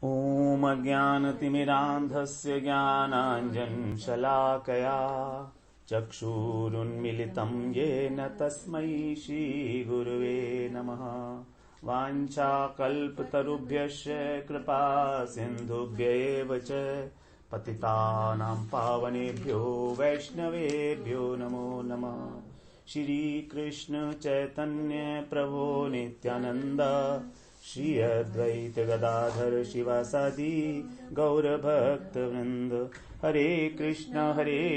ॐ अज्ञानतिमिरान्धस्य ज्ञानाञ्जनशलाकया चक्षुरुन्मिलितं येन तस्मै श्रीगुरुवे नमः। वाञ्छाकल्पतरुभ्यश्च कृपा सिन्धुभ्यैव च पतितानां पावनेभ्यो वैष्णवेभ्यो नमो नमः। श्रीकृष्ण चैतन्य प्रभो नित्यानन्द श्री अद्वैत गदाधर शिवासादि गौरभक्तवृंद। हरे कृष्ण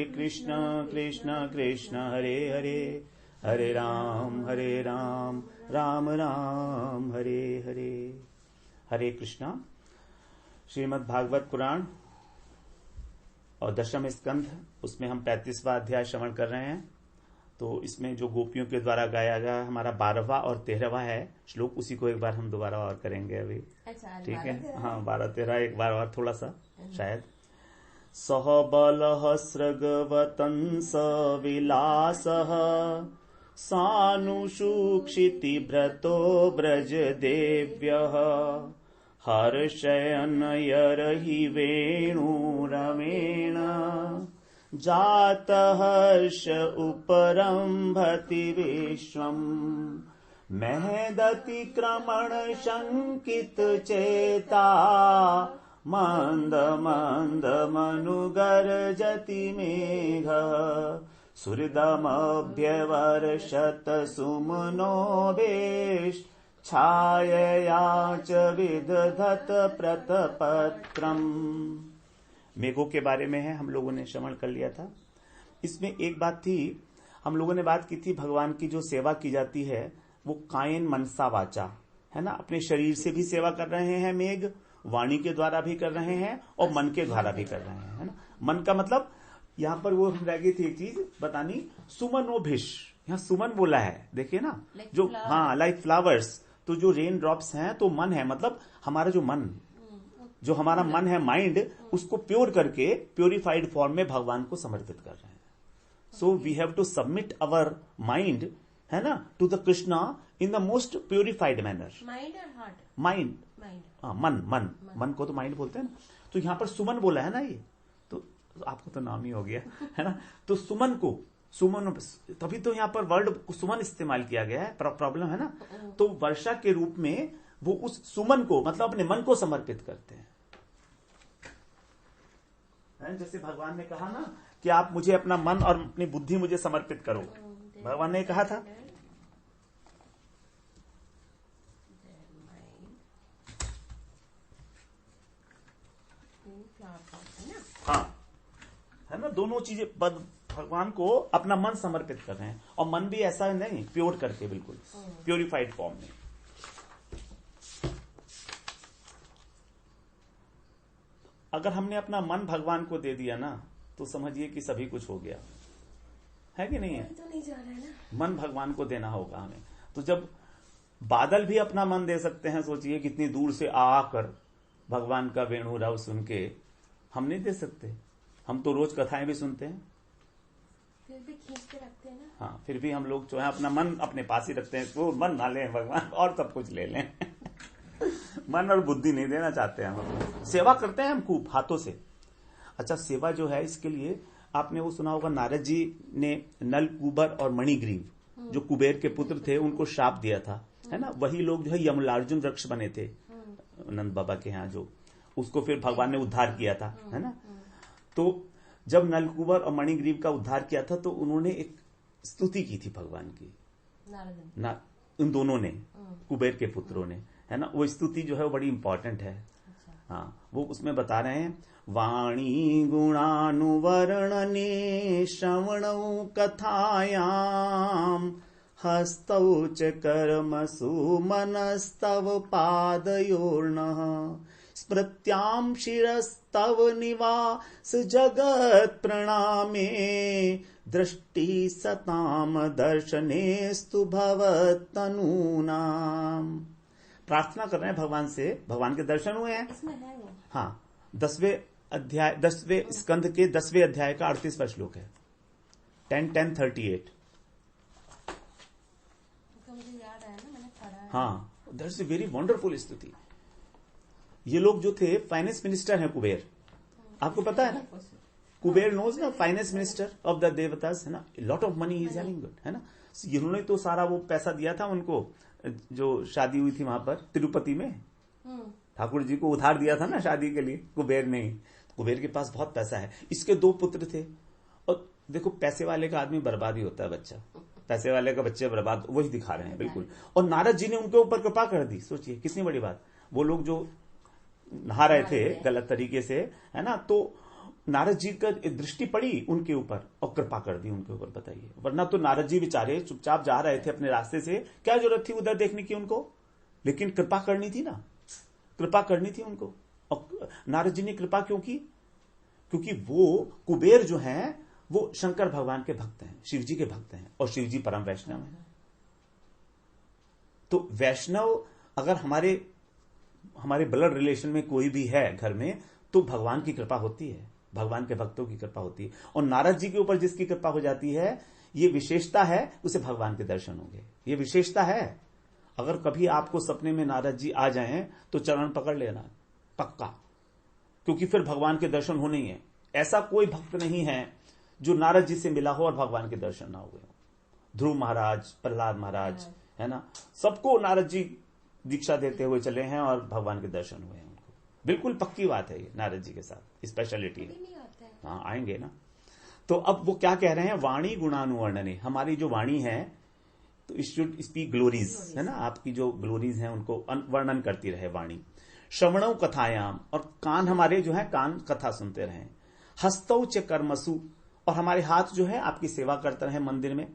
कृष्ण कृष्ण हरे हरे, हरे राम राम राम हरे हरे। हरे कृष्णा। श्रीमद् भागवत पुराण और दशम स्कंध, उसमें हम 35वां अध्याय श्रवण कर रहे हैं। तो इसमें जो गोपियों के द्वारा गाया गया हमारा 12वां और 13वां है श्लोक, उसी को एक बार हम दोबारा और करेंगे अभी। ठीक है, हाँ 12-13 एक बार और थोड़ा सा शायद। सह बलः स्रगवतंस विलासः सानुषुक्षिति भ्रतो ब्रज देव्यः हर्षयन् यरहि वेणुरमेण जातहर्ष उपरम्भति विश्वम् महदतिक्रमण शंकित चेता मंद मंद मनुगर्जति मेघ सुहृदमभ्यवर्षत सुमनोभेश छायया च विदधत प्रतपत्रम्। मेघों के बारे में है, हम लोगों ने श्रवण कर लिया था। इसमें एक बात थी, हम लोगों ने बात की थी, भगवान की जो सेवा की जाती है वो कायन मनसा वाचा है ना। अपने शरीर से भी सेवा कर रहे हैं मेघ, वाणी के द्वारा भी कर रहे हैं और मन के द्वारा भी कर रहे हैं, है ना। मन का मतलब यहाँ पर वो रह गई थी एक चीज बतानी, सुमनोभिष। यहाँ सुमन बोला है, देखिए ना, जो हाँ लाइक फ्लावर्स। तो जो रेन ड्रॉप्स हैं तो मन है, मतलब हमारा जो मन, जो हमारा मन है माइंड, उसको प्योर करके प्योरिफाइड फॉर्म में भगवान को समर्पित कर रहे हैं। So we have to submit our mind, है ना, to the Krishna in the most purified manner. Mind और हार्ट, माइंड, हाँ मन को तो माइंड बोलते हैं ना। तो यहाँ पर सुमन बोला है ना, ये तो आपको तो नाम ही हो गया है ना। तो सुमन को, सुमन, तभी तो यहाँ पर वर्ड सुमन इस्तेमाल किया गया है, प्रॉब्लम है ना। तो वर्षा के रूप में वो उस सुमन को, मतलब अपने मन को समर्पित करते हैं। जैसे भगवान ने कहा ना कि आप मुझे अपना मन और अपनी बुद्धि मुझे समर्पित करो, भगवान ने कहा था। हाँ है ना, दोनों चीजें भगवान को अपना मन समर्पित कर रहे हैं। और मन भी ऐसा नहीं, प्योर करके, बिल्कुल प्योरिफाइड फॉर्म में। अगर हमने अपना मन भगवान को दे दिया ना, तो समझिए कि सभी कुछ हो गया, है कि नहीं है। तो नहीं जा रहा है ना, मन भगवान को देना होगा हमें। तो जब बादल भी अपना मन दे सकते हैं, सोचिए कितनी दूर से आकर भगवान का वेणु राव सुन के, हम नहीं दे सकते। हम तो रोज कथाएं भी सुनते हैं, फिर भी खींच के रखते हैं ना। हाँ, फिर भी हम लोग जो है अपना मन अपने पास ही रखते हैं। वो मन ना लें भगवान, और सब कुछ ले लें मन और बुद्धि नहीं देना चाहते हैं हम। सेवा करते हैं हम खूब हाथों से। अच्छा, सेवा जो है, इसके लिए आपने वो सुना होगा, नारद जी ने नल, कुबर और मणिग्रीव, जो कुबेर के पुत्र थे, उनको शाप दिया था, है ना। वही लोग जो है यमलार्जुन वृक्ष बने थे नंद बाबा के यहाँ, जो उसको फिर भगवान ने उद्धार किया था, है ना। तो जब नलकुबर और मणिग्रीव का उद्धार किया था, तो उन्होंने एक स्तुति की थी भगवान की, उन दोनों ने, कुबेर के पुत्रों ने, है ना। वो स्तुति जो है वो बड़ी इंपॉर्टेंट है। हाँ, वो उसमें बता रहे हैं, वाणी गुणानुवर्णने श्रवणौ कथायाम हस्तौ च कर्मसु मनस्तव पादयोर्नः स्मृत्यां शिरस्तव निवास जगत प्रणामे दृष्टि सताम दर्शनेस्तु भवतनूनाम। प्रार्थना कर रहे हैं भगवान से, भगवान के दर्शन हुए हैं। हाँ, 10वें स्कंध के 10वें अध्याय का 38वां श्लोक है, 10:38। हाँ, दैट्स ए वेरी वंडरफुल स्तुति। ये लोग जो थे फाइनेंस मिनिस्टर हैं कुबेर, आपको पता है ना, कुबेर नोज ना, फाइनेंस मिनिस्टर ऑफ द देवतास, है ना, lot of money is having, है ना। इन्होंने तो सारा वो पैसा दिया था उनको, जो शादी हुई थी वहां पर तिरुपति में, ठाकुर जी को उधार दिया था ना शादी के लिए, कुबेर ने। कुबेर के पास बहुत पैसा है। इसके 2 पुत्र थे। और देखो, पैसे वाले का आदमी बर्बाद ही होता है, बच्चा, पैसे वाले का बच्चे बर्बाद, वही दिखा रहे हैं बिल्कुल। और नारद जी ने उनके ऊपर कृपा कर दी। सोचिए कितनी बड़ी बात। वो लोग जो नहा रहे थे गलत तरीके से, है ना, तो नारद जी का दृष्टि पड़ी उनके ऊपर और कृपा कर दी उनके ऊपर। बताइए, वरना तो नारद जी बेचारे चुपचाप जा रहे थे अपने रास्ते से, क्या जरूरत थी उधर देखने की उनको, लेकिन कृपा करनी थी ना, कृपा करनी थी उनको। और नारद जी ने कृपा क्यों की? क्योंकि वो कुबेर जो हैं वो शंकर भगवान के भक्त हैं, शिव जी के भक्त हैं, और शिव जी परम वैष्णव हैं। तो वैष्णव अगर हमारे ब्लड रिलेशन में कोई भी है घर में, तो भगवान की कृपा होती है, भगवान के भक्तों की कृपा होती है। और नारद जी के ऊपर जिसकी कृपा हो जाती है, ये विशेषता है, उसे भगवान के दर्शन होंगे, ये विशेषता है। अगर कभी आपको सपने में नारद जी आ जाएं तो चरण पकड़ लेना पक्का, क्योंकि फिर भगवान के दर्शन होने ही है। ऐसा कोई भक्त नहीं है जो नारद जी से मिला हो और भगवान के दर्शन ना हुए हो। ध्रुव महाराज, प्रहलाद महाराज, है ना, सबको नारद जी दीक्षा देते हुए चले हैं और भगवान के दर्शन हुए हैं उनको। बिल्कुल पक्की बात है ये, नारद जी के साथ स्पेशलिटी है। हाँ, आएंगे ना। तो अब वो क्या कह रहे हैं, वाणी गुणानुवर्णने, हमारी जो वाणी है तो इट शुड स्पीक ग्लोरीज, है ना, आपकी जो ग्लोरीज हैं उनको वर्णन करती रहे वाणी। श्रवणों कथायाम, और कान हमारे जो है कान कथा सुनते रहे। हस्तौ च कर्मसु, और हमारे हाथ जो है आपकी सेवा करते रहे मंदिर में।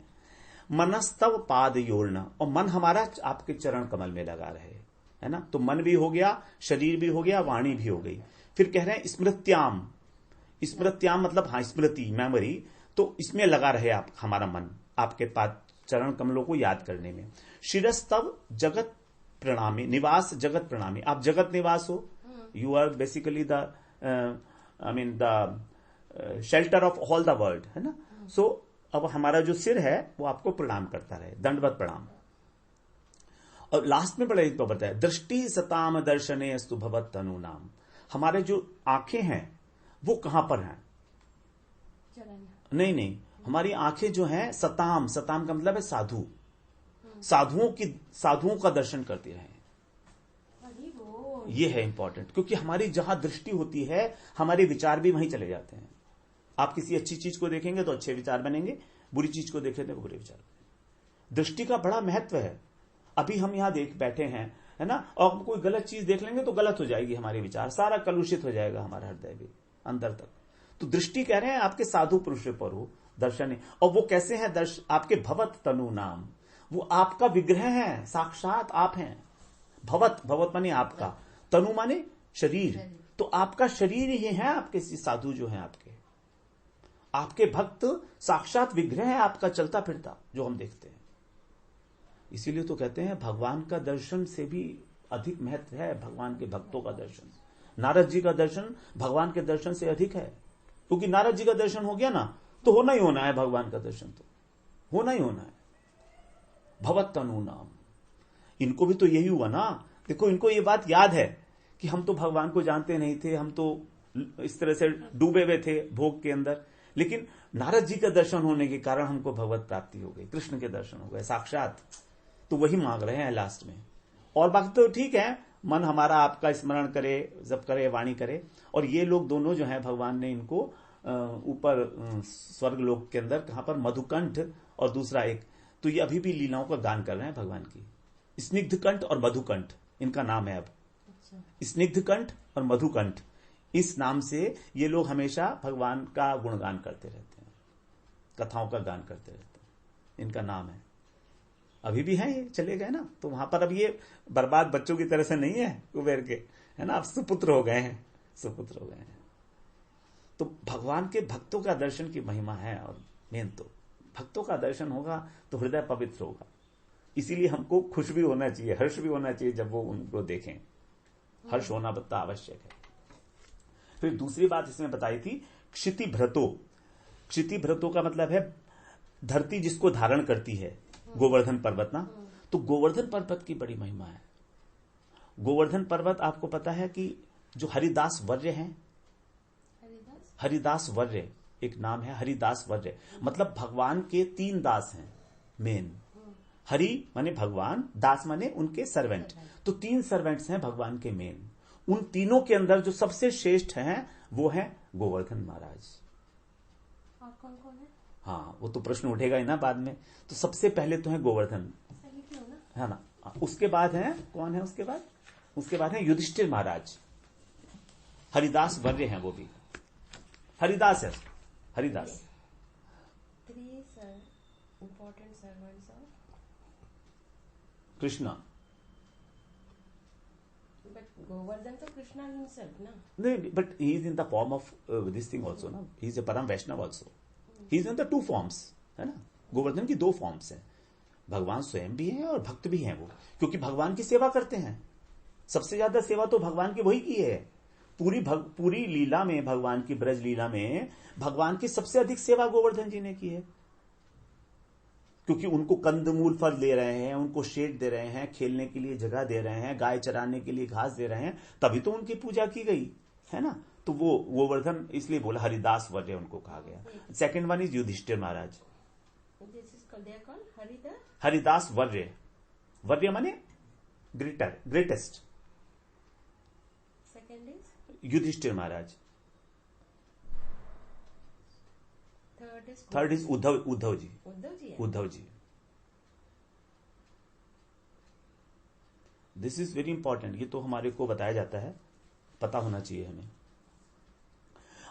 मनस्तव पाद योर्ण, और मन हमारा आपके चरण कमल में लगा रहे, है ना। तो मन भी हो गया, शरीर भी हो गया, वाणी भी हो गई। फिर कह रहे हैं स्मृत्याम, स्मृत्याम मतलब हाँ स्मृति, मेमोरी, तो इसमें लगा रहे आप हमारा मन, आपके पाद चरण कमलों को याद करने में। शिरस्तव जगत प्रणामी, निवास जगत प्रणामी, आप जगत निवास हो, you are basically the the shelter of all the world, है ना। सो अब हमारा जो सिर है वो आपको प्रणाम करता रहे, दंडवत प्रणाम। और लास्ट में बड़ा एक तो बताया, दृष्टि सताम दर्शने अस्तु भवत तनु नाम, हमारे जो आंखें हैं वो कहां पर हैं? नहीं, हमारी आंखें जो हैं सताम, सताम का मतलब है साधु, साधुओं का दर्शन करती रहे। ये है इंपॉर्टेंट, क्योंकि हमारी जहां दृष्टि होती है हमारे विचार भी वहीं चले जाते हैं। आप किसी अच्छी चीज को देखेंगे तो अच्छे विचार बनेंगे, बुरी चीज को देखेंगे तो बुरे विचार बनेंगे। दृष्टि का बड़ा महत्व है। अभी हम यहां देख बैठे हैं, है ना, और हम कोई गलत चीज देख लेंगे तो गलत हो जाएगी, हमारे विचार सारा कलुषित हो जाएगा, हमारा हृदय भी अंदर तक। तो दृष्टि कह रहे हैं आपके साधु पुरुष पर हो दर्शन। और वो कैसे हैं? आपके भवत तनु नाम, वो आपका विग्रह है, साक्षात आप हैं। भवत माने आपका, तनु माने शरीर, तो आपका शरीर ही है आपके साधु जो है, आपके भक्त साक्षात विग्रह है आपका, चलता फिरता जो हम देखते हैं। इसीलिए तो कहते हैं भगवान का दर्शन से भी अधिक महत्व है भगवान के भक्तों का दर्शन। नारद जी का दर्शन भगवान के दर्शन से अधिक है, क्योंकि नारद जी का दर्शन हो गया ना तो होना ही होना है, भगवान का दर्शन तो होना ही होना है। भवत तनु नाम, इनको भी तो यही हुआ ना। देखो, इनको ये बात याद है कि हम तो भगवान को जानते नहीं थे, हम तो इस तरह से डूबे हुए थे भोग के अंदर, लेकिन नारद जी का दर्शन होने के कारण हमको भगवत प्राप्ति हो गई, कृष्ण के दर्शन हो गए साक्षात। तो वही मांग रहे हैं लास्ट में। और बाकी तो ठीक है, मन हमारा आपका स्मरण करे, जप करे, वाणी करे। और ये लोग दोनों जो हैं भगवान ने इनको ऊपर स्वर्ग लोक के अंदर, कहां पर, मधुकंठ और दूसरा एक, तो ये अभी भी लीलाओं का गान कर रहे हैं भगवान की। स्निग्धकंठ और मधुकंठ इनका नाम है अब। स्निग्धकंठ और मधुकंठ, इस नाम से ये लोग हमेशा भगवान का गुणगान करते रहते हैं, कथाओं का गान करते रहते हैं, इनका नाम है। अभी भी हैं, ये चले गए ना, तो वहां पर अब ये बर्बाद बच्चों की तरह से नहीं है कुबेर के, है ना, अब सुपुत्र हो गए हैं, सुपुत्र हो गए हैं। तो भगवान के भक्तों का दर्शन की महिमा है। और मेन तो भक्तों का दर्शन होगा तो हृदय पवित्र होगा। इसीलिए हमको खुश भी होना चाहिए, हर्ष भी होना चाहिए जब वो उनको देखें। हर्ष होना बता आवश्यक है। फिर दूसरी बात इसमें बताई थी, क्षिति भ्रतो। क्षिति भ्रतो का मतलब है धरती जिसको धारण करती है, गोवर्धन पर्वत ना। तो गोवर्धन पर्वत की बड़ी महिमा है। गोवर्धन पर्वत आपको पता है कि जो हरिदास वर्य हैं, हरिदास वर्य एक नाम है, हरिदास वर्य मतलब भगवान के 3 दास हैं मेन। हरि माने भगवान, दास माने उनके सर्वेंट, तो 3 सर्वेंट्स हैं भगवान के मेन। उन तीनों के अंदर जो सबसे श्रेष्ठ हैं वो हैं गोवर्धन महाराज। और कौन कौन है? हाँ, वो तो प्रश्न उठेगा ही ना बाद में। तो सबसे पहले तो है गोवर्धन, है ना। उसके बाद है कौन है? उसके बाद है युधिष्ठिर महाराज। हरिदास वर्य हैं वो भी, हरिदास है, Haridas. 3 important servants of Krishna. but Govardhan तो कृष्णा himself ना? नहीं, but he is in the form of this thing also ना, he is a Param Vaishnav also, he is in the 2 forms, है ना। गोवर्धन की 2 फॉर्म्स हैं, भगवान स्वयं भी हैं और भक्त भी हैं वो, क्योंकि भगवान की सेवा करते हैं। सबसे ज्यादा सेवा तो भगवान की वही की है। पूरी लीला में, भगवान की ब्रज लीला में भगवान की सबसे अधिक सेवा गोवर्धन जी ने की है, क्योंकि उनको कंदमूल फल दे रहे हैं, उनको शेड दे रहे हैं, खेलने के लिए जगह दे रहे हैं, गाय चराने के लिए घास दे रहे हैं, तभी तो उनकी पूजा की गई है ना। तो वो गोवर्धन इसलिए बोला हरिदास वर्य उनको कहा गया। Second one is Yudhishthira Maharaj. हरिदास वर्य, वर्य माने greatest. Second is Yudhishthira Maharaj. Third is Uddhava ji. Uddhava ji. This is very important, ये तो हमारे को बताया जाता है, पता होना चाहिए हमें।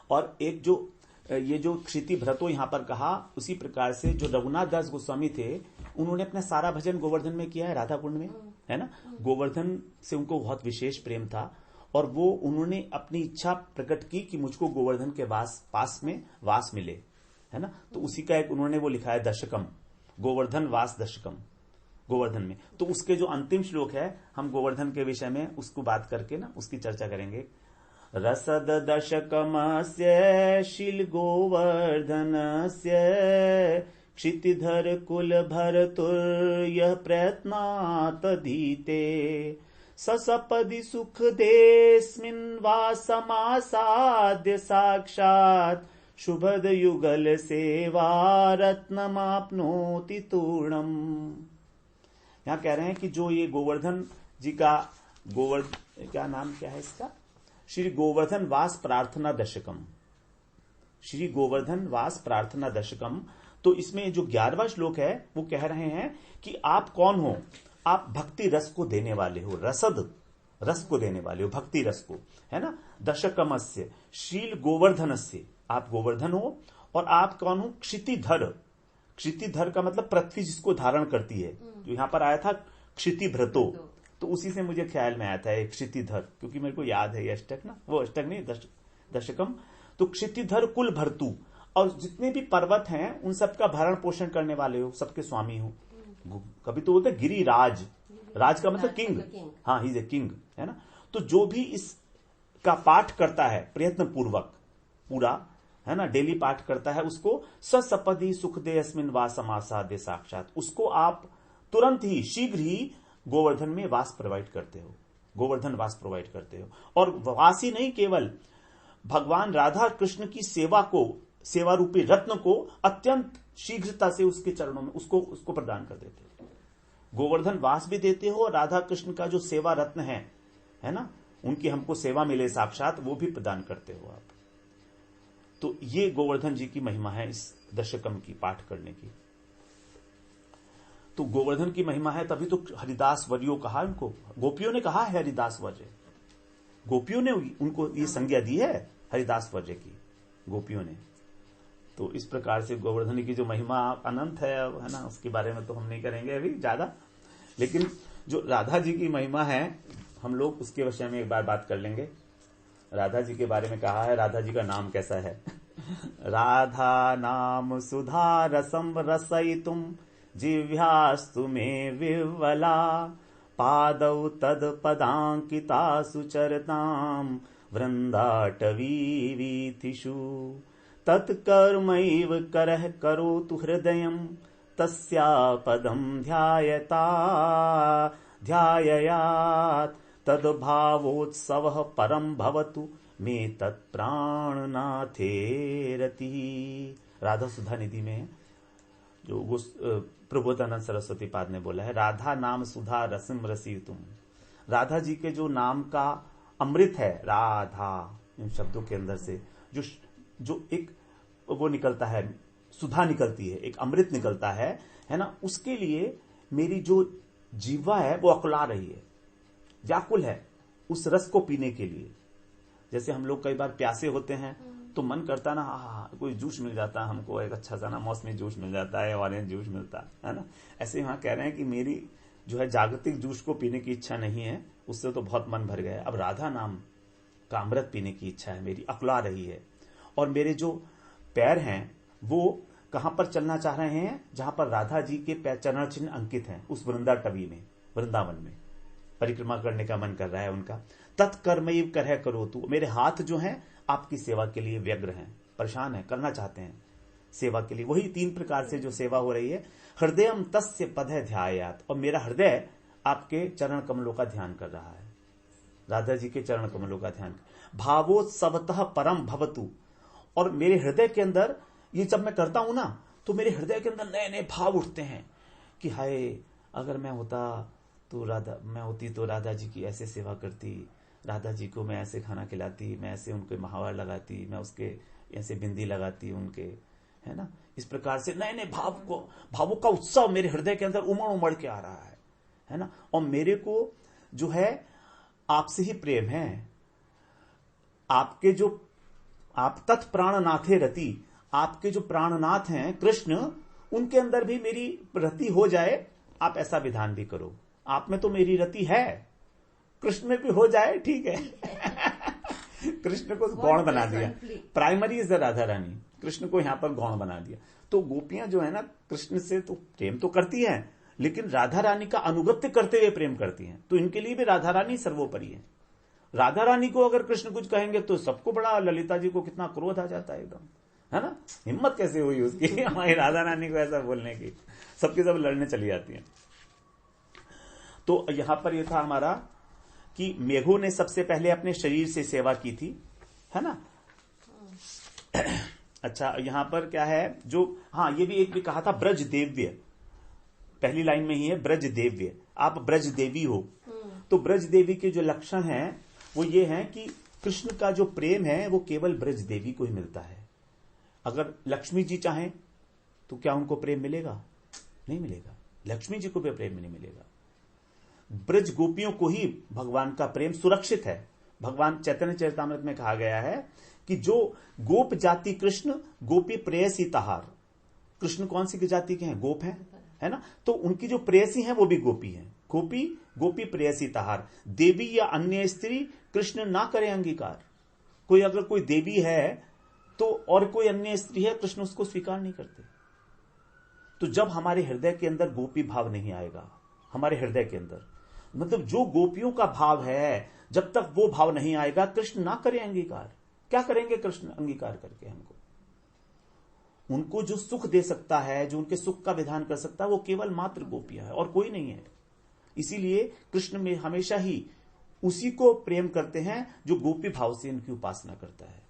और एक जो ये जो क्षिति भ्रतो यहां पर कहा, उसी प्रकार से जो रघुनाथ दास गोस्वामी थे, उन्होंने अपना सारा भजन गोवर्धन में किया है, राधा कुंड में, है ना। गोवर्धन से उनको बहुत विशेष प्रेम था और वो उन्होंने अपनी इच्छा प्रकट की कि मुझको गोवर्धन के पास में वास मिले, है ना। तो उसी का एक उन्होंने वो लिखा है दशकम, गोवर्धन वास दशकम, गोवर्धन में। तो उसके जो अंतिम श्लोक है, हम गोवर्धन के विषय में उसको बात करके ना उसकी चर्चा करेंगे। रसद दशकमस्य शील गोवर्धनस्य क्षितिधर कुल भरतुर्यः प्रयत्नातधीते ससपदि सुख देस्मिन् वासमासाद्य साक्षात् शुभद युगल सेवा रत्नमाप्नोति तूर्णम। यहां कह रहे हैं कि जो ये गोवर्धन जी का क्या नाम क्या है इसका, श्री गोवर्धन वास प्रार्थना दशकम, श्री गोवर्धन वास प्रार्थना दशकम। तो इसमें जो 11वां श्लोक है वो कह रहे हैं कि आप कौन हो, आप भक्ति रस को देने वाले हो, रसद रस को देने वाले हो, भक्ति रस को, है ना। दशकमस्य शील गोवर्धनस्य, आप गोवर्धन हो। और आप कौन हो? क्षितिधर, क्षितिधर का मतलब पृथ्वी जिसको धारण करती है। जो यहां पर आया था क्षिति भ्रतो, तो उसी से मुझे ख्याल में आया था एक क्षितिधर, क्योंकि मेरे को याद है ये अष्टक ना, वो अष्टक नहीं दशकम। तो क्षितिधर कुल भरतु, और जितने भी पर्वत हैं उन सबका भरण पोषण करने वाले हो, सबके स्वामी हो। कभी तो बोलते गिरिराज, राज का मतलब किंग, हाँ ही इज ए किंग, है ना। तो जो भी इसका पाठ करता है प्रयत्न पूर्वक पूरा, है ना, डेली पाठ करता है, उसको ससपदि सुख दे अस्मिन वासमासाद्य साक्षात, उसको आप तुरंत ही शीघ्र ही गोवर्धन में वास प्रोवाइड करते हो, गोवर्धन वास प्रोवाइड करते हो। और वास ही नहीं, केवल भगवान राधा कृष्ण की सेवा को, सेवा रूपी रत्न को अत्यंत शीघ्रता से उसके चरणों में उसको प्रदान कर देते हो। गोवर्धन वास भी देते हो, राधा कृष्ण का जो सेवा रत्न है ना, उनकी हमको सेवा मिले साक्षात, वो भी प्रदान करते हो आप। तो ये गोवर्धन जी की महिमा है इस दशकम की पाठ करने की। तो गोवर्धन की महिमा है, तभी तो हरिदास वर्यो कहा उनको, गोपियों ने कहा है हरिदास वर्य, गोपियों ने उनको ये संज्ञा दी है हरिदास वर्य की, गोपियों ने। तो इस प्रकार से गोवर्धन की जो महिमा अनंत है ना, उसके बारे में तो हम नहीं करेंगे अभी ज्यादा, लेकिन जो राधा जी की महिमा है हम लोग उसके विषय में एक बार बात कर लेंगे। राधा जी के बारे में कहा है, राधा जी का नाम कैसा है। राधा नाम सुधा रसम रसयितुम जिह्वास्तु मे विह्वला पादौ तद पदांकिता सुचरताम वृंदाटवी वीथिषु तत्कर्मैव करः करोतु हृदयं तस्या पदं ध्यायता ध्याययात् तद्भावोत्सवः परम भवतु मे तत्प्राणनाथे रति। राधा सुधा निधि में जो वो प्रबोधानंद सरस्वती पाद ने बोला है, राधा नाम सुधा रसम रसी तुम। राधा जी के जो नाम का अमृत है, राधा इन शब्दों के अंदर से जो एक वो निकलता है, सुधा निकलती है, एक अमृत निकलता है ना, उसके लिए मेरी जो जीवा है वो अकुला रही है, व्याकुल है उस रस को पीने के लिए। जैसे हम लोग कई बार प्यासे होते हैं तो मन करता है ना, कोई जूस मिल जाता है हमको, एक अच्छा सा ना मौसमी जूस मिल जाता है, ऑरेंज जूस मिलता है ना। ऐसे यहाँ कह रहे हैं कि मेरी जो है जागतिक जूस को पीने की इच्छा नहीं है, उससे तो बहुत मन भर गया है। अब राधा नाम का अमृत पीने की इच्छा है, मेरी अकुला रही है। और मेरे जो पैर हैं वो कहां पर चलना चाह रहे हैं, जहां पर राधा जी के पैर चरण चिन्ह अंकित हैं, उस वृंदाटवी में, वृंदावन में परिक्रमा करने का मन कर रहा है उनका। तत्कर्मैव करह करो तू, मेरे हाथ जो हैं आपकी सेवा के लिए व्यग्र हैं, परेशान हैं, करना चाहते हैं सेवा के लिए। वही 3 प्रकार से जो सेवा हो रही है। हृदयम तस्य पदे ध्यायात, और मेरा हृदय आपके चरण कमलों का ध्यान कर रहा है, राधा जी के चरण कमलों का ध्यान। भावोत्सवतः परम भवतु, और मेरे हृदय के अंदर ये जब मैं करता हूं ना तो मेरे हृदय के अंदर नए नए भाव उठते हैं कि हाय अगर मैं होती तो राधा जी की ऐसे सेवा करती, राधा जी को मैं ऐसे खाना खिलाती, मैं ऐसे उनके महावर लगाती, मैं उसके ऐसे बिंदी लगाती उनके, है ना। इस प्रकार से नए नए भावों का उत्सव मेरे हृदय के अंदर उमड़ के आ रहा है ना। और मेरे को जो है आपसे ही प्रेम है, आपके जो आप तत्प्राणनाथे रति, आपके जो प्राणनाथ हैं कृष्ण, उनके अंदर भी मेरी रति हो जाए, आप ऐसा विधान भी करो। आप में तो मेरी रति है, कृष्ण में भी हो जाए, ठीक है। कृष्ण को गौण बना दिया, primary is the Radha Rani, Krishna को यहां पर गौण बना दिया। तो गोपियां जो है ना कृष्ण से तो प्रेम तो करती हैं, लेकिन राधा रानी का अनुगत्य करते हुए प्रेम करती हैं, तो इनके लिए भी राधा रानी सर्वोपरि है। राधा रानी को अगर कृष्ण कुछ कहेंगे तो सबको बड़ा, ललिता जी को कितना क्रोध आ जाता है एकदम, है ना। हिम्मत कैसे हुई उसकी हमारी राधा रानी को ऐसा बोलने की, सबके सब लड़ने चली जाती हैं। तो यहां पर यह था हमारा कि मेघों ने सबसे पहले अपने शरीर से सेवा की थी, है ना। अच्छा, यहां पर क्या है जो, हाँ ये भी एक भी कहा था ब्रज देव्य, पहली लाइन में ही है ब्रज देव्य, आप ब्रज देवी हो। तो ब्रज देवी के जो लक्षण हैं वो ये हैं कि कृष्ण का जो प्रेम है वो केवल ब्रज देवी को ही मिलता है। अगर लक्ष्मी जी चाहें तो क्या उनको प्रेम मिलेगा? नहीं मिलेगा, लक्ष्मी जी को भी प्रेम नहीं मिलेगा। ब्रज गोपियों को ही भगवान का प्रेम सुरक्षित है। भगवान चैतन्य चरितामृत में कहा गया है कि जो गोप जाति कृष्ण गोपी प्रेयसी तहार, कृष्ण कौन सी जाति के हैं? गोप हैं, है ना। तो उनकी जो प्रेयसी हैं वो भी गोपी हैं, गोपी प्रेयसी तहार। देवी या अन्य स्त्री कृष्ण ना करे अंगीकार। कोई अगर कोई देवी है तो और कोई अन्य स्त्री है, कृष्ण उसको स्वीकार नहीं करते। तो जब हमारे हृदय के अंदर गोपी भाव नहीं आएगा, हमारे हृदय के अंदर मतलब जो गोपियों का भाव है, जब तक वो भाव नहीं आएगा कृष्ण ना करे अंगीकार। क्या करेंगे कृष्ण अंगीकार करके हमको? उनको जो सुख दे सकता है, जो उनके सुख का विधान कर सकता है, वो केवल मात्र गोपियां है और कोई नहीं है। इसीलिए कृष्ण में हमेशा ही उसी को प्रेम करते हैं जो गोपी भाव से इनकी उपासना करता है।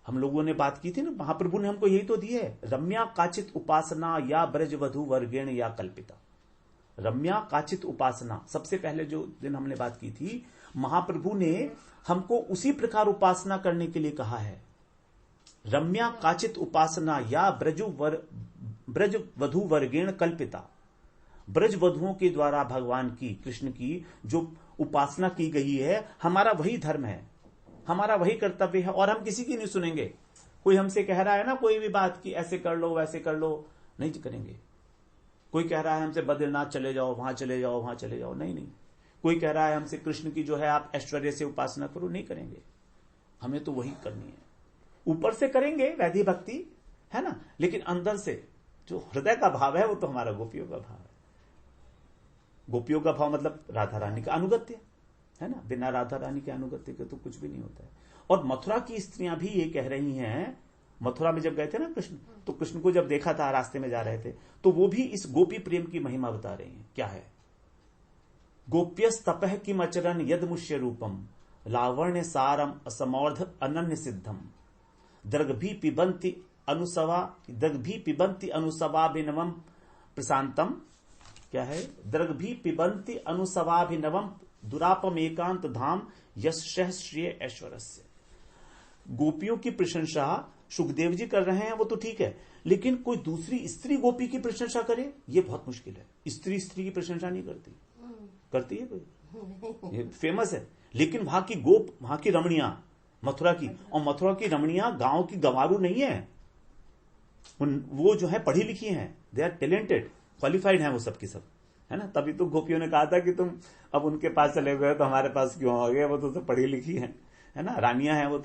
हम लोगों ने बात की थी ना, महाप्रभु ने हमको यही तो दी है, रम्या काचित उपासना या ब्रज वधु वर्गेण या कल्पिता। रम्या काचित उपासना, सबसे पहले जो दिन हमने बात की थी, महाप्रभु ने हमको उसी प्रकार उपासना करने के लिए कहा है। रम्या काचित उपासना या ब्रज वधु वर्गेण कल्पिता। ब्रज वधुओं के द्वारा भगवान की, कृष्ण की जो उपासना की गई है, हमारा वही धर्म है, हमारा वही कर्तव्य है, और हम किसी की नहीं सुनेंगे। कोई हमसे कह रहा है ना कोई भी बात की ऐसे कर लो वैसे कर लो, नहीं करेंगे। कोई कह रहा है हमसे बद्रीनाथ चले जाओ, वहां चले जाओ, वहां चले जाओ, नहीं। कोई कह रहा है हमसे कृष्ण की जो है आप ऐश्वर्य से उपासना करो, नहीं करेंगे। हमें तो वही करनी है। ऊपर से करेंगे वैधि भक्ति, है ना, लेकिन अंदर से जो हृदय का भाव है वो तो हमारा गोपियों का भाव है। गोपियों का भाव मतलब राधा रानी का अनुगत्य, है ना। बिना राधा रानी के अनुगत्य के तो कुछ भी नहीं होता है। और मथुरा की स्त्रियां भी ये कह रही हैं, मथुरा में जब गए थे ना कृष्ण, तो कृष्ण को जब देखा था रास्ते में जा रहे थे, तो वो भी इस गोपी प्रेम की महिमा बता रही हैं। क्या है? गोप्यस्तपः किमचरन् यदमुष्य रूपम लावण्य सारम असमौर्ध अनन्य सिद्धम दर्गभी पिबंती अनुसवाभिनवम प्रशांतम। क्या है? दर्गभी पिबंती अनुसवाभिनवम दुरापम एकांत धाम यश श्रेय ऐश्वर्यस्य। गोपियों की प्रशंसा सुखदेव जी कर रहे हैं, वो तो ठीक है, लेकिन कोई दूसरी स्त्री गोपी की प्रशंसा करे, ये बहुत मुश्किल है। स्त्री की प्रशंसा नहीं करती, करती है कोई? ये फेमस है। लेकिन वहां की वहां की रमणियां, मथुरा की, और मथुरा की रमणियां गांव की गंवारू नहीं है, वो जो है पढ़ी लिखी हैं, दे आर टैलेंटेड, क्वालिफाइड हैं वो सब की सब, है ना। तभी तो गोपियों ने कहा था कि तुम अब उनके पास चले गए तो हमारे पास क्यों आ गए, वो तो सब पढ़ी लिखी हैं, है ना, रानियां हैं वो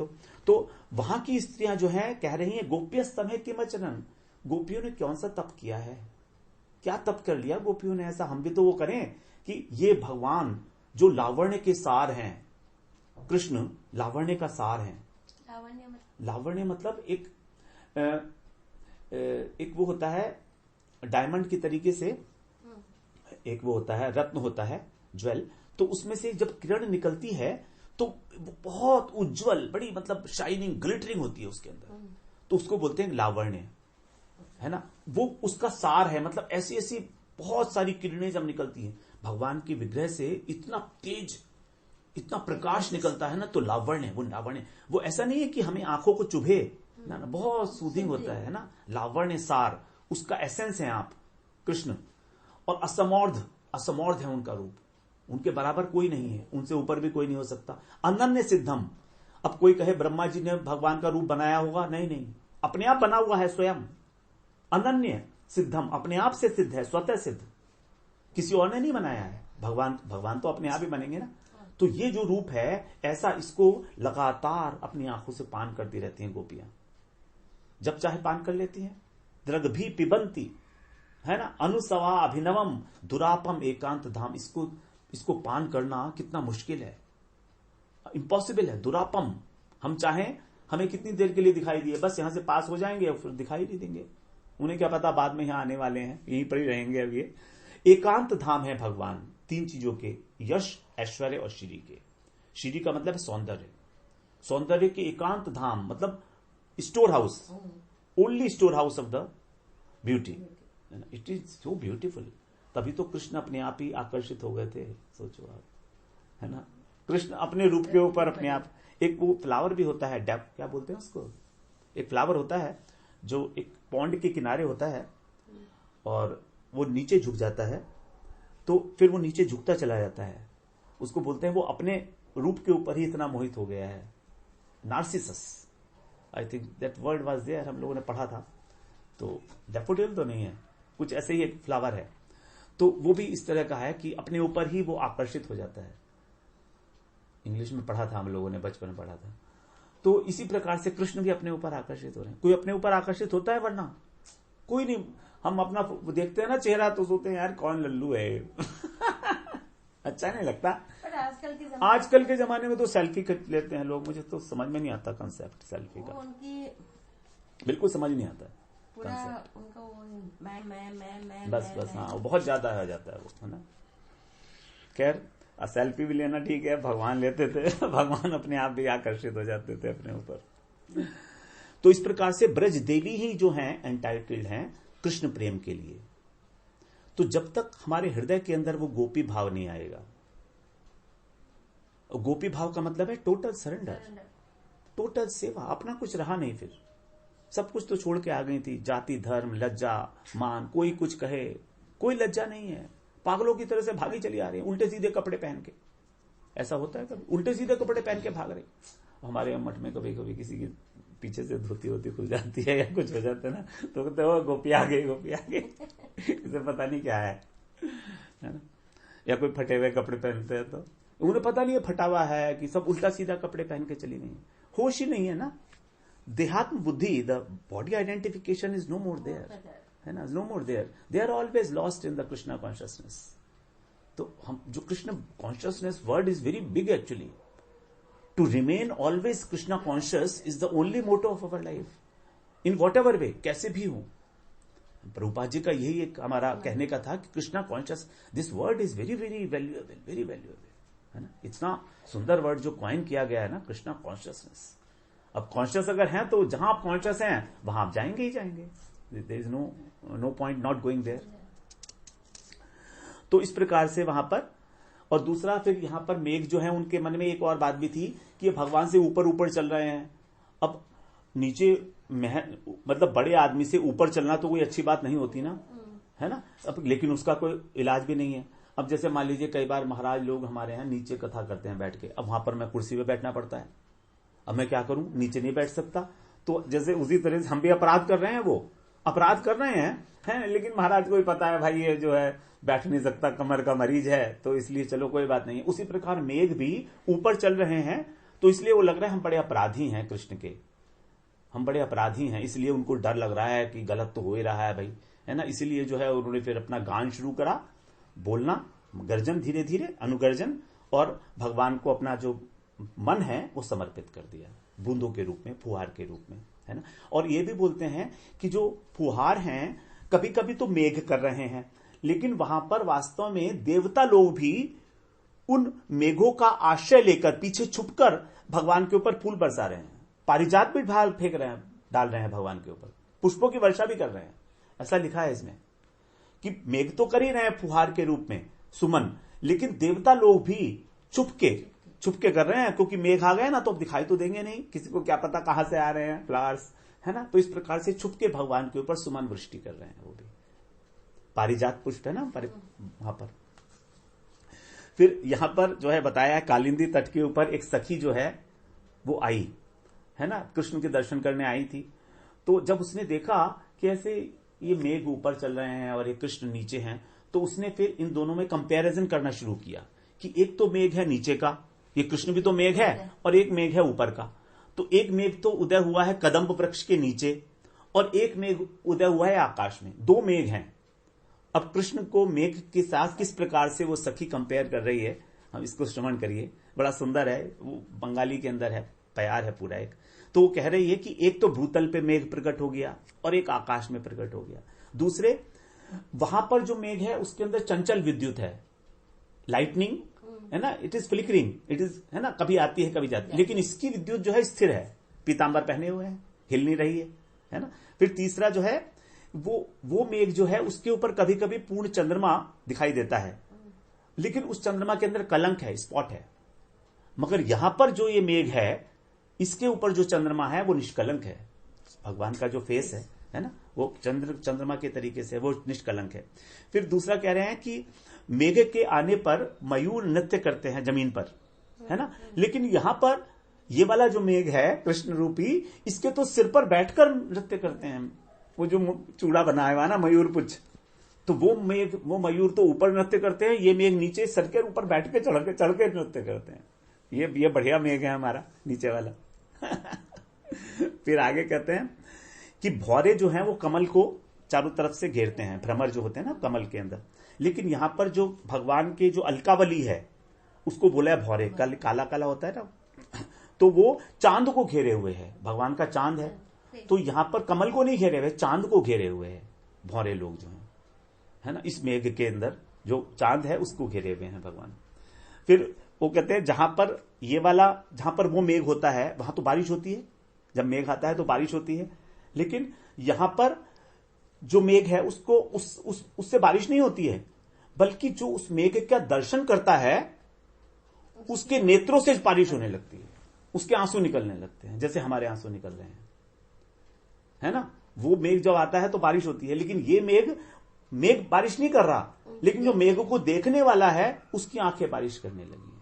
तो वहां की स्त्रियां जो है कह रही हैं गोप्य स्तम्भ किमचरन्। गोपियों ने कौन सा तप किया है, क्या तप कर लिया गोपियों ने ऐसा? हम भी तो वो करें कि ये भगवान जो लावण्य के सार हैं, कृष्ण लावण्य का सार है। लावण्य मतलब एक वो होता है डायमंड की तरीके से, एक वो होता है रत्न होता है ज्वेल, तो उसमें से जब किरण निकलती है तो बहुत उज्जवल, बड़ी मतलब शाइनिंग ग्लिटरिंग होती है उसके अंदर, तो उसको बोलते हैं लावण्य, है ना। वो उसका सार है, मतलब ऐसी ऐसी बहुत सारी किरणें जब निकलती हैं भगवान की विग्रह से, इतना तेज, इतना प्रकाश निकलता है ना, तो लावण्य, वो लावण्य, वो ऐसा नहीं है कि हमें आंखों को चुभे ना, बहुत सूदिंग होता है ना। लावण्य सार, उसका एसेंस है आप कृष्ण। और असमौर्ध है उनका रूप, उनके बराबर कोई नहीं है, उनसे ऊपर भी कोई नहीं हो सकता। अनन्य सिद्धम। अब कोई कहे ब्रह्मा जी ने भगवान का रूप बनाया होगा, नहीं, अपने आप बना हुआ है स्वयं। अनन्य सिद्धम, अपने आप से सिद्ध है, स्वतः सिद्ध, किसी और ने नहीं बनाया है। भगवान तो अपने आप ही बनेंगे ना। तो ये जो रूप है ऐसा, इसको लगातार अपनी आंखों से पान करती रहती हैं गोपियां, जब चाहे पान कर लेती हैं। द्रग भी पिबंती, है ना, अनुसवा अभिनवम दुरापम एकांत धाम। इसको पान करना कितना मुश्किल है, इम्पॉसिबल है। दुरापम, हम चाहें, हमें कितनी देर के लिए दिखाई दिए, बस यहां से पास हो जाएंगे और फिर दिखाई नहीं देंगे। उन्हें क्या पता बाद में यहां आने वाले हैं, यहीं पर ही रहेंगे। अब ये एकांत धाम है भगवान, तीन चीजों के, यश, ऐश्वर्य और श्री के। श्री का मतलब सौंदर्य, सौंदर्य के एकांत धाम मतलब store house, only store house of the beauty. It is so beautiful. तभी तो कृष्ण अपने आप ही आकर्षित हो गए थे, सोचो आप, है ना। कृष्ण अपने रूप के ऊपर अपने आप। एक वो फ्लावर भी होता है, डैप क्या बोलते हैं उसको, एक फ्लावर होता है जो एक पॉन्ड के किनारे होता है और वो नीचे झुक जाता है, तो फिर वो नीचे झुकता चला जाता है, उसको बोलते हैं वो अपने रूप के ऊपर ही इतना मोहित हो गया है, narcissus. I think that word was there, हम लोगों ने पढ़ा था। तो डैफोडिल तो नहीं है, कुछ ऐसे ही एक फ्लावर है, तो वो भी इस तरह का है कि अपने ऊपर ही वो आकर्षित हो जाता है। इंग्लिश में पढ़ा था हम लोगों ने, बचपन में पढ़ा था। तो इसी प्रकार से कृष्ण भी अपने ऊपर आकर्षित हो रहे हैं। कोई अपने ऊपर आकर्षित होता है, वरना कोई नहीं। हम अपना देखते हैं ना चेहरा तो सोचते हैं यार कौन लल्लू है अच्छा नहीं लगता। आजकल के जमाने में तो सेल्फी लेते हैं लोग, मुझे तो समझ में नहीं आता कंसेप्ट सेल्फी का, बिल्कुल समझ नहीं आता कंसेप्ट। बस हाँ, वो बहुत ज्यादा हो जाता है वो, है ना। खैर, सेल्फी भी लेना ठीक है, भगवान लेते थे भगवान अपने आप भी आकर्षित हो जाते थे अपने ऊपर। तो इस प्रकार से ब्रज देवी ही जो हैं एंटाइटल्ड हैं कृष्ण प्रेम के लिए। तो जब तक हमारे हृदय के अंदर वो गोपी भाव नहीं आएगा, गोपी भाव का मतलब है टोटल सरेंडर, टोटल सेवा, अपना कुछ रहा नहीं, फिर सब कुछ तो छोड़ के आ गई थी। जाति, धर्म, लज्जा, मान, कोई कुछ कहे, कोई लज्जा नहीं है, पागलों की तरह से भागी चली आ रही है, उल्टे सीधे कपड़े पहन के। ऐसा होता है कभी, उल्टे सीधे कपड़े पहन के भाग रहे। हमारे मठ में कभी कभी किसी की पीछे से धोती होती खुल जाती है या कुछ हो जाता है ना, तो कहते हो गोपी आ गई, गोपी आ गई इसे पता नहीं क्या है ना। या कोई फटे हुए कपड़े पहनते हैं तो उन्हें पता नहीं है फटा हुआ है कि सब उल्टा सीधा कपड़े पहन के चली नहीं, होश ही नहीं है ना। देहात्म बुद्धि, the body identification is no more there, है ना, no more there, they are always lost in the Krishna consciousness. तो हम जो Krishna consciousness word is very big actually. To remain always Krishna conscious is the only motto of our life, in whatever way, कैसे भी हो, प्रभुपाद जी का यही एक हमारा कहने का था कि Krishna conscious, this word is very very valuable, very valuable, है ना। इतना सुंदर वर्ड जो कॉइन किया गया है ना, कृष्णा कॉन्शियसनेस। अब कॉन्शियस अगर हैं तो जहां आप कॉन्शियस हैं वहां आप जाएंगे ही जाएंगे, there is no point not going there. तो इस प्रकार से वहां पर, और दूसरा फिर यहां पर मेघ जो है उनके मन में एक और बात भी थी कि ये भगवान से ऊपर ऊपर चल रहे हैं। अब नीचे मतलब बड़े आदमी से ऊपर चलना तो कोई अच्छी बात नहीं होती ना, है ना। अब लेकिन उसका कोई इलाज भी नहीं है। अब जैसे मान लीजिए कई बार महाराज लोग हमारे यहाँ नीचे कथा करते हैं बैठ के, अब वहां पर मैं कुर्सी पे बैठना पड़ता है, अब मैं क्या करूं, नीचे नहीं बैठ सकता। तो जैसे उसी तरह से हम भी अपराध कर रहे हैं, वो अपराध कर रहे हैं, लेकिन महाराज को भी पता है भाई ये जो है बैठ नहीं सकता, कमर का मरीज है, तो इसलिए चलो कोई बात नहीं है। उसी प्रकार मेघ भी ऊपर चल रहे हैं, तो इसलिए वो लग रहा है हम बड़े अपराधी हैं कृष्ण के, हम बड़े अपराधी हैं, इसलिए उनको डर लग रहा है कि गलत तो हो ही रहा है भाई, है ना। इसीलिए जो है उन्होंने फिर अपना गान शुरू करा, बोलना, गर्जन, धीरे धीरे अनुगर्जन, और भगवान को अपना जो मन है वो समर्पित कर दिया बूंदों के रूप में, फुहार के रूप में, है ना। और ये भी बोलते हैं कि जो फुहार हैं कभी कभी तो मेघ कर रहे हैं, लेकिन वहां पर वास्तव में देवता लोग भी उन मेघों का आश्रय लेकर पीछे छुपकर भगवान के ऊपर फूल बरसा रहे हैं, पारिजात भी ढाल फेंक रहे हैं, डाल रहे हैं भगवान के ऊपर, पुष्पों की वर्षा भी कर रहे हैं। ऐसा लिखा है इसमें कि मेघ तो कर ही रहे हैं फुहार के रूप में सुमन, लेकिन देवता लोग भी छुपके कर रहे हैं, क्योंकि मेघ आ गए ना तो दिखाई तो देंगे नहीं, किसी को क्या पता कहां से आ रहे हैं फ्लावर्स, है ना। तो इस प्रकार से छुपके भगवान के ऊपर सुमन वृष्टि कर रहे हैं, वो भी पारिजात पुष्प है ना वहां पर। फिर यहां पर जो है बताया कालिंदी तट के ऊपर एक सखी जो है वो आई, है ना, कृष्ण के दर्शन करने आई थी। तो जब उसने देखा कि ऐसे ये मेघ ऊपर चल रहे हैं और ये कृष्ण नीचे हैं, तो उसने फिर इन दोनों में कंपैरिजन करना शुरू किया कि एक तो मेघ है नीचे का, ये कृष्ण भी तो मेघ है, और एक मेघ है ऊपर का। तो एक मेघ तो उदय हुआ है कदम्ब वृक्ष के नीचे, और एक मेघ उदय हुआ है आकाश में, दो मेघ हैं। अब कृष्ण को मेघ के साथ किस प्रकार से वो सखी कंपेयर कर रही है, हम इसको श्रवण करिए, बड़ा सुंदर है, वो बंगाली के अंदर है, प्यार है पूरा एक। तो वो कह रही है कि एक तो भूतल पे मेघ प्रकट हो गया और एक आकाश में प्रकट हो गया, दूसरे वहां पर जो मेघ है उसके अंदर चंचल विद्युत है, लाइटनिंग है ना, it is flickering, it is, है ना, कभी आती है कभी जाती है, लेकिन इसकी विद्युत जो है स्थिर है, पीतांबर पहने हुए हैं, हिल नहीं रही है ना। फिर तीसरा जो है वो मेघ जो है उसके ऊपर कभी कभी पूर्ण चंद्रमा दिखाई देता है, लेकिन उस चंद्रमा के अंदर कलंक है, स्पॉट है। मगर यहां पर जो ये मेघ है इसके ऊपर जो चंद्रमा है वो निष्कलंक है, भगवान का जो फेस है ना, वो चंद्रमा के तरीके से वो निष्कलंक है। फिर दूसरा कह रहे हैं कि मेघ के आने पर मयूर नृत्य करते हैं जमीन पर, है ना, लेकिन यहां पर ये वाला जो मेघ है कृष्ण रूपी, इसके तो सिर पर बैठकर नृत्य करते हैं, वो जो चूड़ा बनाया हुआ ना मयूर पुच्छ, तो वो मयूर तो ऊपर नृत्य करते हैं, ये मेघ नीचे सर के ऊपर बैठ के चढ़ के नृत्य करते हैं। ये बढ़िया मेघ है हमारा नीचे वाला। फिर आगे कहते हैं कि भौरे जो हैं वो कमल को चारों तरफ से घेरते हैं, भ्रमर जो होते हैं ना कमल के अंदर, लेकिन यहां पर जो भगवान के जो अलकावली है उसको बोला है भौरे, काला काला होता है ना, तो वो चांद को घेरे हुए है, भगवान का चांद है, तो यहां पर कमल को नहीं घेरे हुए, चांद को घेरे हुए है भौरे लोग जो है ना, इस मेघ के अंदर जो चांद है उसको घेरे हुए हैं भगवान। फिर वो कहते हैं जहां पर ये वाला, जहां पर वो मेघ होता है वहां तो बारिश होती है, जब मेघ आता है तो बारिश होती है, लेकिन यहां पर जो मेघ है उसको उससे बारिश नहीं होती है, बल्कि जो उस मेघ का दर्शन करता है उसके नेत्रों से बारिश होने लगती है, उसके आंसू निकलने लगते हैं, जैसे हमारे आंसू निकल रहे हैं, है ना। वो मेघ जब आता है तो बारिश होती है, लेकिन ये मेघ बारिश नहीं कर रहा, लेकिन जो मेघ को देखने वाला है उसकी आंखें बारिश करने लगी है।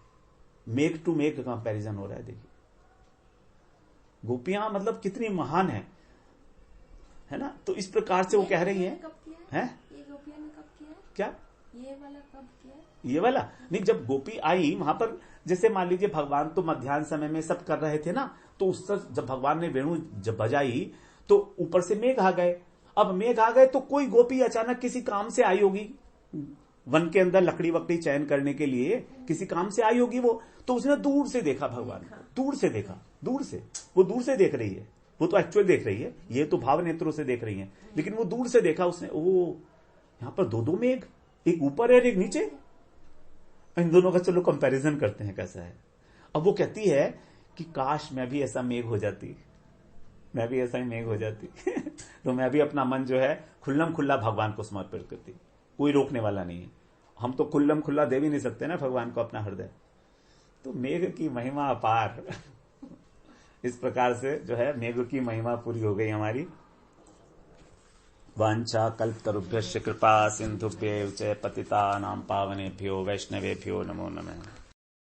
मेघ टू मेघ कंपैरिजन हो रहा है, देखिए गोपियां मतलब कितनी महान है ना। तो इस प्रकार से वो कह रही हैं, ये गोपियां ने कब किया? क्या ये वाला कब किया? ये वाला नहीं, जब गोपी आई वहां पर, जैसे मान लीजिए भगवान तो मध्याह्न समय में सब कर रहे थे ना, तो उस जब भगवान ने वेणु जब बजाई तो ऊपर से मेघ आ गए। अब मेघ आ गए तो कोई गोपी अचानक किसी काम से आई होगी, वन के अंदर लकड़ी वकड़ी चयन करने के लिए किसी काम से आई होगी वो, तो उसने दूर से देखा भगवान को, दूर से देखा, दूर से वो दूर से देख रही है, वो तो एक्चुअल देख रही है, ये तो भाव नेत्रों से देख रही है, लेकिन वो दूर से देखा उसने, ओ यहां पर दो मेघ, एक ऊपर है और एक नीचे, इन दोनों का चलो कंपैरिजन करते हैं कैसा है। अब वो कहती है कि काश मैं भी ऐसा मेघ हो जाती, मैं भी ऐसा ही मेघ हो जाती तो मैं भी अपना मन जो है खुल्लम खुल्ला भगवान को समर्पित करती, कोई रोकने वाला नहीं है। हम तो खुल्लम खुल्ला दे भी नहीं सकते ना भगवान को अपना हृदय। तो मेघ की महिमा अपार इस प्रकार से जो है मेघ की महिमा पूरी हो गई हमारी। वांछा कल्पतरुभ्यश्च कृपा सिंधुभ्यैव च पतितानां पावनेभ्यो वैष्णवेभ्यो नमो नमः।